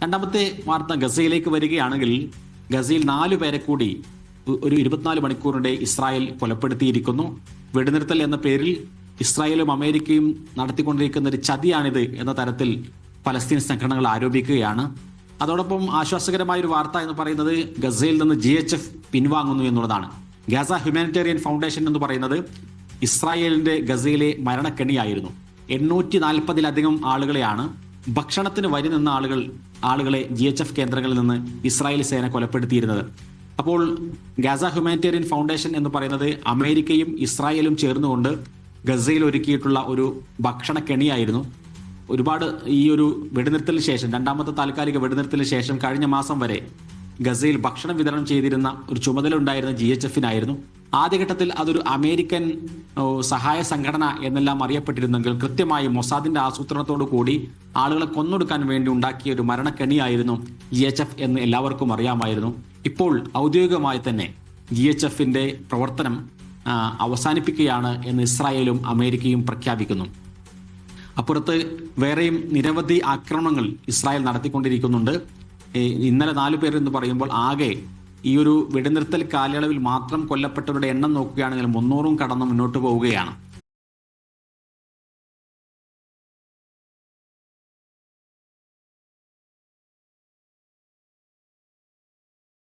രണ്ടാമത്തെ വാർത്ത ഗസയിലേക്ക് വരികയാണെങ്കിൽ, ഗസയിൽ 4 പേരെ കൂടി ഒരു 24 മണിക്കൂറിനിടെ ഇസ്രായേൽ കൊലപ്പെടുത്തിയിരിക്കുന്നു. വെടിനിർത്തൽ എന്ന പേരിൽ ഇസ്രായേലും അമേരിക്കയും നടത്തിക്കൊണ്ടിരിക്കുന്ന ഒരു ചതിയാണിത് എന്ന തരത്തിൽ പലസ്തീൻ സംഘടനകൾ ആരോപിക്കുകയാണ്. അതോടൊപ്പം ആശ്വാസകരമായ ഒരു വാർത്ത എന്ന് പറയുന്നത് ഗസയിൽ നിന്ന് GHF പിൻവാങ്ങുന്നു എന്നുള്ളതാണ്. ഗാസ ഹ്യൂമാനിറ്റേറിയൻ ഫൗണ്ടേഷൻ എന്ന് പറയുന്നത് ഇസ്രായേലിന്റെ ഗസയിലെ മരണക്കെണിയായിരുന്നു. 840-ലധികം ആളുകളെയാണ് ഭക്ഷണത്തിന് വരി നിന്ന ആളുകളെ GHF കേന്ദ്രങ്ങളിൽ നിന്ന് ഇസ്രായേൽ സേന കൊലപ്പെടുത്തിയിരുന്നത്. അപ്പോൾ ഗാസ ഹ്യൂമാനിറ്റേറിയൻ ഫൗണ്ടേഷൻ എന്ന് പറയുന്നത് അമേരിക്കയും ഇസ്രായേലും ചേർന്നുകൊണ്ട് ഗസയിൽ ഒരുക്കിയിട്ടുള്ള ഒരു ഭക്ഷണ കെണിയായിരുന്നു. ഒരുപാട് ഈ ഒരു വെടിനിർത്തലിന് ശേഷം, രണ്ടാമത്തെ താൽക്കാലിക വെടിനിർത്തലിന് ശേഷം കഴിഞ്ഞ മാസം വരെ ഗസയിൽ ഭക്ഷണം വിതരണം ചെയ്തിരുന്ന ഒരു ചുമതല ഉണ്ടായിരുന്ന GHF-നായിരുന്നു. ആദ്യഘട്ടത്തിൽ അതൊരു അമേരിക്കൻ സഹായ സംഘടന എന്നെല്ലാം അറിയപ്പെട്ടിരുന്നെങ്കിൽ കൃത്യമായി മൊസാദിന്റെ ആസൂത്രണത്തോടു കൂടി ആളുകളെ കൊന്നൊടുക്കാൻ വേണ്ടി ഉണ്ടാക്കിയ ഒരു മരണക്കെണിയായിരുന്നു GHF എന്ന് എല്ലാവർക്കും അറിയാമായിരുന്നു. ഇപ്പോൾ ഔദ്യോഗികമായി തന്നെ GHF-ന്റെ പ്രവർത്തനം അവസാനിപ്പിക്കുകയാണ് എന്ന് ഇസ്രായേലും അമേരിക്കയും പ്രഖ്യാപിക്കുന്നു. അപ്പുറത്ത് വേറെയും നിരവധി ആക്രമണങ്ങൾ ഇസ്രായേൽ നടത്തിക്കൊണ്ടിരിക്കുന്നുണ്ട്. ഇന്നലെ 4 പേർ എന്ന് പറയുമ്പോൾ ആകെ ഈ ഒരു വെടിനിർത്തൽ കാലയളവിൽ മാത്രം കൊല്ലപ്പെട്ടവരുടെ എണ്ണം നോക്കുകയാണെങ്കിൽ 300 കടന്ന് മുന്നോട്ട് പോവുകയാണ്.